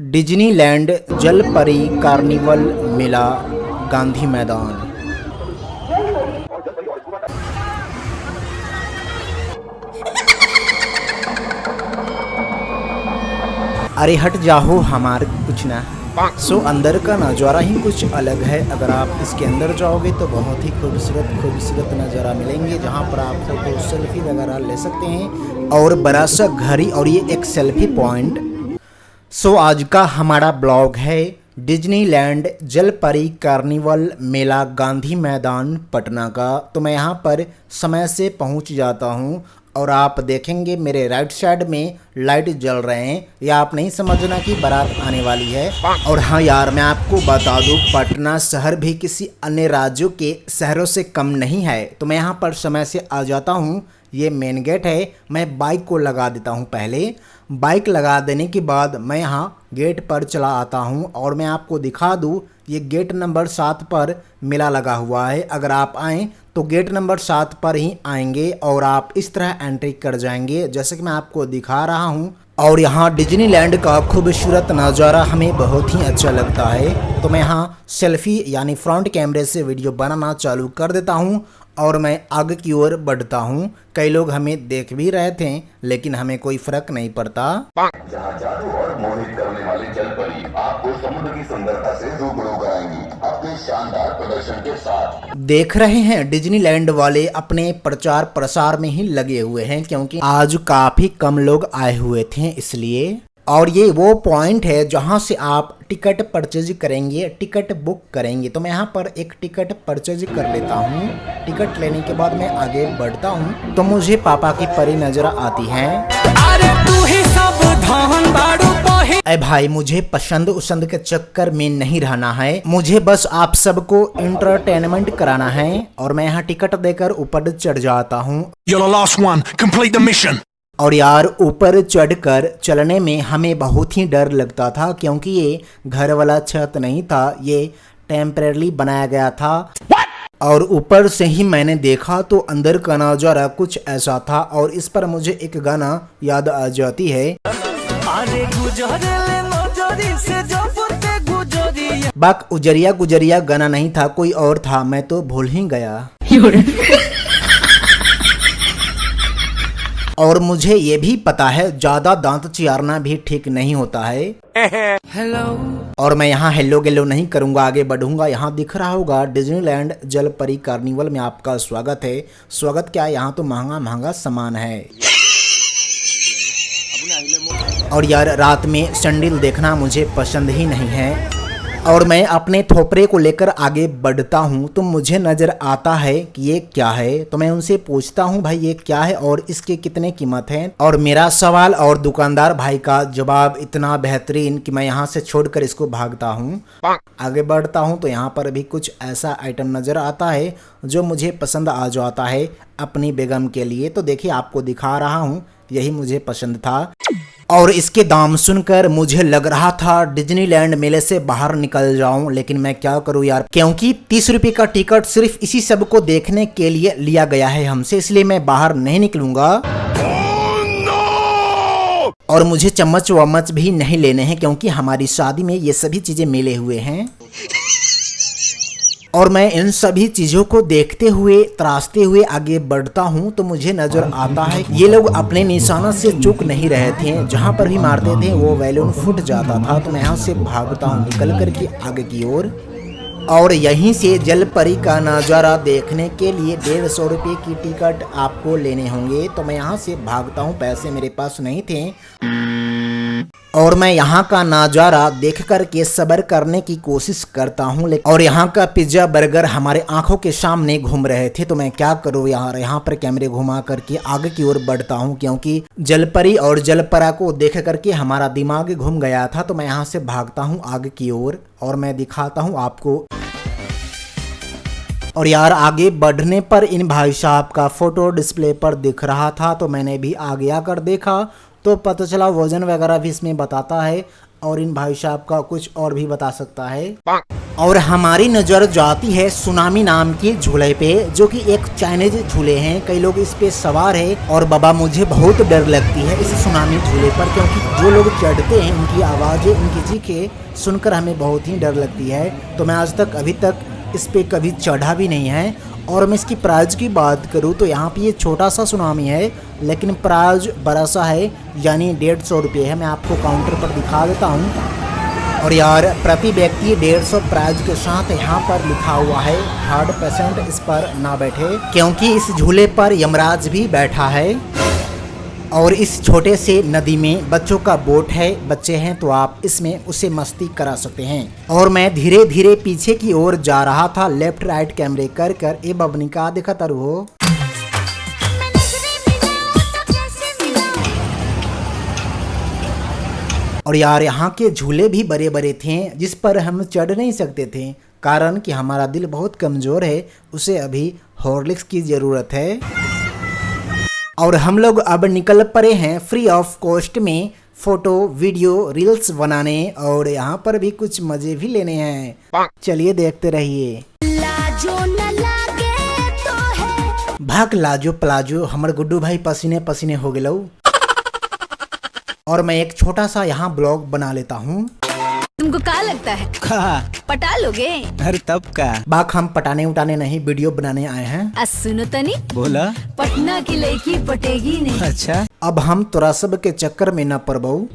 Disneyland जल परी carnival मेला गांधी मैदान। अरे हट जाओ हमारे कुछ ना। सो अंदर का नज़ारा ही कुछ अलग है। अगर आप इसके अंदर जाओगे तो बहुत ही खूबसूरत नज़ारा मिलेंगे, जहाँ पर आप फोटो सेल्फी वगैरह ले सकते हैं और बड़ा सा घड़ी और ये एक सेल्फी पॉइंट। सो आज का हमारा ब्लॉग है डिज्नीलैंड जल परी कार्निवल मेला गांधी मैदान पटना का। तो मैं यहाँ पर समय से पहुँच जाता हूँ और आप देखेंगे मेरे राइट साइड में लाइट जल रहे हैं। या आप नहीं समझना कि बारात आने वाली है। और हाँ यार, मैं आपको बता दूँ पटना शहर भी किसी अन्य राज्यों के शहरों से कम नहीं है। तो मैं यहाँ पर समय से आ जाता हूँ। ये मेन गेट है। मैं बाइक को लगा देता हूँ। पहले बाइक लगा देने के बाद मैं यहाँ गेट पर चला आता हूँ और मैं आपको दिखा दूँ, ये गेट नंबर 7 पर मेला लगा हुआ है। अगर आप आएँ तो गेट नंबर 7 पर ही आएंगे और आप इस तरह एंट्री कर जाएंगे जैसे कि मैं आपको दिखा रहा हूँ। और यहाँ डिज्नीलैंड का खूबसूरत नज़ारा हमें बहुत ही अच्छा लगता है। तो मैं यहाँ सेल्फी यानी फ्रंट कैमरे से वीडियो बनाना चालू कर देता हूँ और मैं आगे की ओर बढ़ता हूँ। कई लोग हमें देख भी रहे थे लेकिन हमें कोई फर्क नहीं पड़ता। जहाँ जादू और मोहित करने वाली जल परी आपको समुद्र की सुंदरता से रूबरू कराएंगी अपने शानदार प्रदर्शन के साथ। देख रहे हैं डिज्नीलैंड वाले अपने प्रचार प्रसार में ही लगे हुए हैं, क्योंकि आज काफी कम लोग आए हुए थे इसलिए। और ये वो पॉइंट है जहां से आप टिकट परचेज करेंगे, टिकट बुक करेंगे। तो मैं यहाँ पर एक टिकट परचेज कर लेता हूँ। टिकट लेने के बाद मैं आगे बढ़ता हूँ तो मुझे पापा की परी नजर आती है। अरे तू ही सब धन बाड़ू अरे भाई, मुझे पसंद उसंद के चक्कर में नहीं रहना है। मुझे बस आप सबको एंटरटेनमेंट कराना है। और मैं यहाँ टिकट देकर ऊपर चढ़ जाता हूँ। You're the last one. Complete the mission. और यार, ऊपर चढ़कर चलने में हमें बहुत ही डर लगता था, क्योंकि ये घर वाला छत नहीं था, ये टेम्परेरी बनाया गया था। और ऊपर से ही मैंने देखा तो अंदर का नजारा कुछ ऐसा था। और इस पर मुझे एक गाना याद आ जाती है। बाक उजरिया गुजरिया गाना नहीं था, कोई और था, मैं तो भूल ही गया। और मुझे ये भी पता है ज्यादा दांत चियारना भी ठीक नहीं होता है। हेलो। और मैं यहाँ हेलो गेलो नहीं करूंगा, आगे बढ़ूंगा। यहाँ दिख रहा होगा डिज्नीलैंड जल परी कार्निवल में आपका स्वागत है। स्वागत क्या, यहाँ तो महंगा महंगा सामान है। और यार, रात में सैंडल देखना मुझे पसंद ही नहीं है। और मैं अपने थोपरे को लेकर आगे बढ़ता हूँ तो मुझे नज़र आता है कि ये क्या है। तो मैं उनसे पूछता हूँ, भाई ये क्या है और इसके कितने कीमत है। और मेरा सवाल और दुकानदार भाई का जवाब इतना बेहतरीन कि मैं यहाँ से छोड़कर इसको भागता हूँ। आगे बढ़ता हूँ तो यहाँ पर भी कुछ ऐसा आइटम नज़र आता है जो मुझे पसंद आ जाता है अपनी बेगम के लिए। तो देखिए, आपको दिखा रहा हूँ, यही मुझे पसंद था। और इसके दाम सुनकर मुझे लग रहा था डिज्नीलैंड मेले से बाहर निकल जाऊं, लेकिन मैं क्या करूं यार, क्योंकि 30 रुपये का टिकट सिर्फ इसी सब को देखने के लिए लिया गया है हमसे, इसलिए मैं बाहर नहीं निकलूंगा। और मुझे चम्मच वम्मच भी नहीं लेने हैं, क्योंकि हमारी शादी में ये सभी चीजें मिले हुए हैं। और मैं इन सभी चीजों को देखते हुए तराशते हुए आगे बढ़ता हूँ तो मुझे नजर आता है ये लोग अपने निशाना से चूक नहीं रहे थे। जहाँ पर भी मारते थे वो बैलून फूट जाता था। तो मैं यहाँ से भागता हूँ निकल करके आगे की ओर। और यहीं से जल परी का नज़ारा देखने के लिए 150 रुपये की टिकट आपको लेने होंगे। तो मैं यहाँ से भागता हूँ, पैसे मेरे पास नहीं थे। और मैं यहाँ का नज़ारा देख करके सब्र करने की कोशिश करता हूँ। और यहाँ का पिज्ज़ा बर्गर हमारे आंखों के सामने घूम रहे थे। तो मैं क्या करूँ यार, यहाँ पर कैमरे घुमा करके आगे की ओर बढ़ता हूँ, क्योंकि जलपरी और जलपरा को देख करके हमारा दिमाग घूम गया था। तो मैं यहाँ से भागता हूँ आगे की ओर और मैं दिखाता हूँ आपको। और यार, आगे बढ़ने पर इन भाई साहब का फोटो डिस्प्ले पर दिख रहा था। तो मैंने भी आगे आकर देखा तो पता चला वजन वगैरह भी इसमें बताता है और इन भाई साहब का कुछ और भी बता सकता है। और हमारी नज़र जाती है सुनामी नाम के झूले पे, जो कि एक चाइनीज झूले हैं। कई लोग इस पे सवार है और बाबा मुझे बहुत डर लगती है इस सुनामी झूले पर, क्योंकि जो लोग चढ़ते हैं उनकी आवाज़ें, उनकी चीखें सुनकर हमें बहुत ही डर लगती है। तो मैं आज तक अभी तक इस पे कभी चढ़ा भी नहीं है। और मैं इसकी प्राइस की बात करूँ तो यहाँ पे ये छोटा सा सुनामी है, लेकिन प्राइस बड़ा सा है, यानी 150 रुपये है। मैं आपको काउंटर पर दिखा देता हूँ। और यार प्रति व्यक्ति 150 प्राइस के साथ यहाँ पर लिखा हुआ है 100% इस पर ना बैठे, क्योंकि इस झूले पर यमराज भी बैठा है। और इस छोटे से नदी में बच्चों का बोट है, बच्चे हैं तो आप इसमें उसे मस्ती करा सकते हैं। और मैं धीरे धीरे पीछे की ओर जा रहा था, लेफ्ट राइट कैमरे कर ए बबनी का दिखा तरु हो। और यार यहाँ के झूले भी बड़े बड़े थे, जिस पर हम चढ़ नहीं सकते थे, कारण कि हमारा दिल बहुत कमज़ोर है, उसे अभी हॉर्लिक्स की ज़रूरत है। और हम लोग अब निकल पड़े हैं फ्री ऑफ कॉस्ट में फ़ोटो वीडियो रील्स बनाने, और यहाँ पर भी कुछ मज़े भी लेने हैं। चलिए देखते रहिए। भाग लाजो प्लाजो हमर गुड्डू भाई पसीने पसीने हो गए। और मैं एक छोटा सा यहाँ ब्लॉग बना लेता हूँ। तुमको क्या लगता है पटा लोगे? अरे तब का बाक हम पटाने उटाने नहीं, वीडियो बनाने आए हैं। सुनो तनी, बोला पटना की लड़की पटेगी नहीं। अच्छा, अब हम तोरा सब के चक्कर में न पड़बऊ।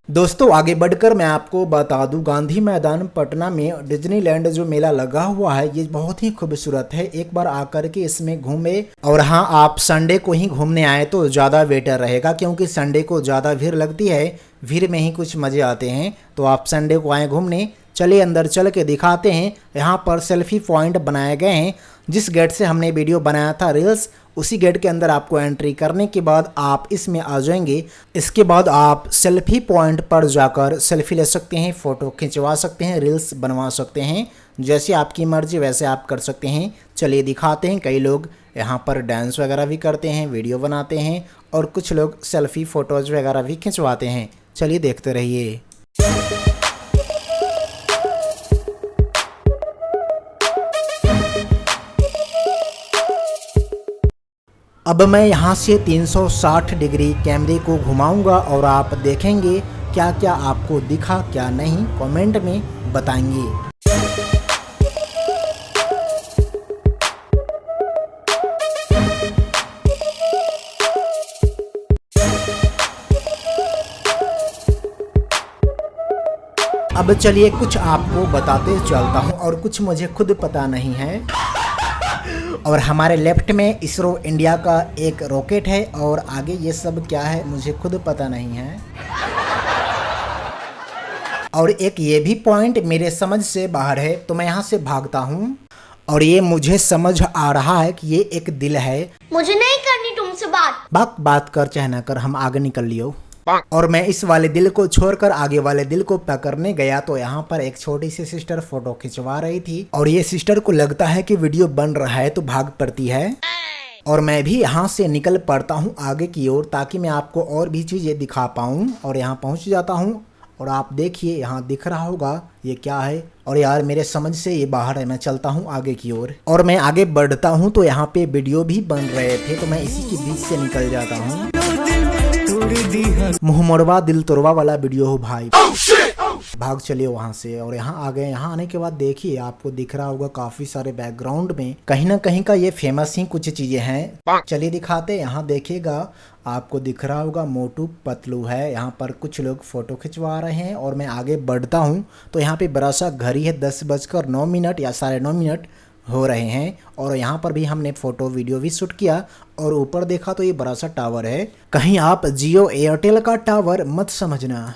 दोस्तों आगे बढ़कर मैं आपको बता दूं, गांधी मैदान पटना में डिज्नीलैंड जो मेला लगा हुआ है, ये बहुत ही खूबसूरत है। एक बार आकर के इसमें घूमे। और हाँ, आप संडे को ही घूमने आए तो ज़्यादा बेटर रहेगा, क्योंकि संडे को ज़्यादा भीड़ लगती है, भीड़ में ही कुछ मज़े आते हैं। तो आप संडे को आए घूमने। चलिए अंदर चल के दिखाते हैं। यहाँ पर सेल्फी पॉइंट बनाए गए हैं। जिस गेट से हमने वीडियो बनाया था रील्स, उसी गेट के अंदर आपको एंट्री करने के बाद आप इसमें आ जाएंगे। इसके बाद आप सेल्फी पॉइंट पर जाकर सेल्फी ले सकते हैं, फ़ोटो खिंचवा सकते हैं, रील्स बनवा सकते हैं। जैसे आपकी मर्जी वैसे आप कर सकते हैं। चलिए दिखाते हैं। कई लोग यहाँ पर डांस वगैरह भी करते हैं, वीडियो बनाते हैं, और कुछ लोग सेल्फी फ़ोटोज़ वगैरह भी खिंचवाते हैं। चलिए देखते रहिए। अब मैं यहाँ से 360 डिग्री कैमरे को घुमाऊंगा और आप देखेंगे क्या क्या आपको दिखा, क्या नहीं, कमेंट में बताएंगे। अब चलिए कुछ आपको बताते चलता हूँ, और कुछ मुझे खुद पता नहीं है। और हमारे लेफ्ट में इसरो इंडिया का एक रॉकेट है, और आगे ये सब क्या है मुझे खुद पता नहीं है। और एक ये भी पॉइंट मेरे समझ से बाहर है, तो मैं यहाँ से भागता हूँ। और ये मुझे समझ आ रहा है कि ये एक दिल है। मुझे नहीं करनी तुमसे बात कर चाहे ना कर, हम आगे निकल लियो। और मैं इस वाले दिल को छोड़कर आगे वाले दिल को पकड़ने गया, तो यहाँ पर एक छोटी सी सिस्टर फोटो खिंचवा रही थी, और ये सिस्टर को लगता है कि वीडियो बन रहा है तो भाग पड़ती है। और मैं भी यहाँ से निकल पड़ता हूँ आगे की ओर, ताकि मैं आपको और भी चीज़ें दिखा पाऊँ। और यहाँ पहुँच जाता हूँ, और आप देखिए यहाँ दिख रहा होगा ये क्या है। और यार मेरे समझ से ये बाहर है। मैं चलता हूँ आगे की ओर, और मैं आगे बढ़ता हूँ तो यहाँ पे वीडियो भी बन रहे थे, तो मैं इसी के बीच से निकल जाता हूँ। मुँह मोड़वा दिल तोड़वा वाला वीडियो हो भाई। भाग चलिए वहाँ से। और यहाँ आ गए। यहाँ आने के बाद देखिए आपको दिख रहा होगा काफी सारे बैकग्राउंड में कहीं ना कहीं का ये फेमस ही कुछ चीजें हैं। चलिए दिखाते। यहाँ देखिएगा आपको दिख रहा होगा मोटू पतलू है। यहाँ पर कुछ लोग फोटो खिंचवा रहे हैं। और मैं आगे बढ़ता हूँ तो यहाँ पे बड़ा सा घड़ी है, 10:09 या 9:30 हो रहे हैं। और यहाँ पर भी हमने फ़ोटो वीडियो भी शूट किया। और ऊपर देखा तो ये बड़ा सा टावर है। कहीं आप जियो एयरटेल का टावर मत समझना।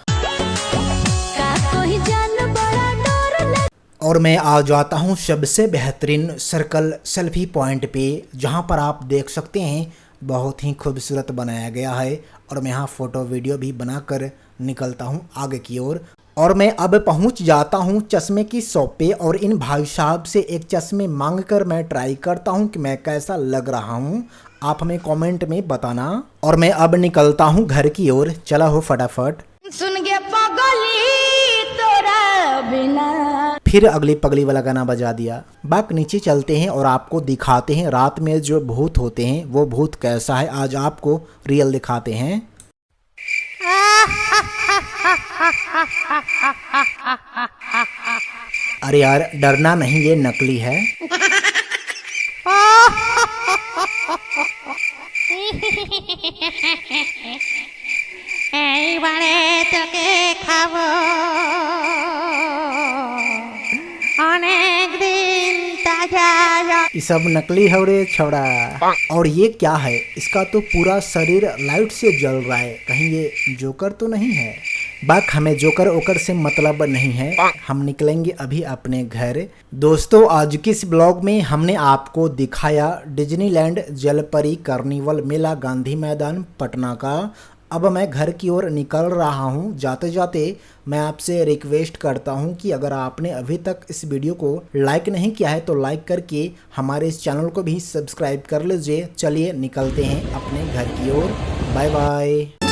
और मैं आ जाता हूँ सबसे बेहतरीन सर्कल सेल्फी पॉइंट पे, जहाँ पर आप देख सकते हैं बहुत ही खूबसूरत बनाया गया है। और मैं यहाँ फ़ोटो वीडियो भी बनाकर निकलता हूँ आगे की ओर। और मैं अब पहुंच जाता हूं चश्मे की शॉप पे। और इन भाई साहब से एक चश्मे मांग कर मैं ट्राई करता हूं कि मैं कैसा लग रहा हूं। आप हमें कमेंट में बताना। और मैं अब निकलता हूं घर की ओर। चला हो फटाफट। सुन गया पगली तोरा फिर अगली पगली वाला गाना बजा दिया। बाक नीचे चलते हैं और आपको दिखाते हैं रात में जो भूत होते हैं वो भूत कैसा है। आज आपको रियल दिखाते हैं। अरे यार डरना नहीं, ये नकली है। এইবারে তোকে খাবো অনেক দিন তাজা। ये सब नकली है रे छोड़ा। और ये क्या है, इसका तो पूरा शरीर लाइट से जल रहा है, कहीं ये जोकर तो नहीं है। बाक हमें जोकर ओकर से मतलब नहीं है, हम निकलेंगे अभी अपने घर। दोस्तों आज की इस ब्लॉग में हमने आपको दिखाया डिज्नीलैंड जलपरी कार्निवल मेला गांधी मैदान पटना का। अब मैं घर की ओर निकल रहा हूँ। जाते जाते मैं आपसे रिक्वेस्ट करता हूँ कि अगर आपने अभी तक इस वीडियो को लाइक नहीं किया है तो लाइक करके हमारे इस चैनल को भी सब्सक्राइब कर लीजिए। चलिए निकलते हैं अपने घर की ओर। Bye bye.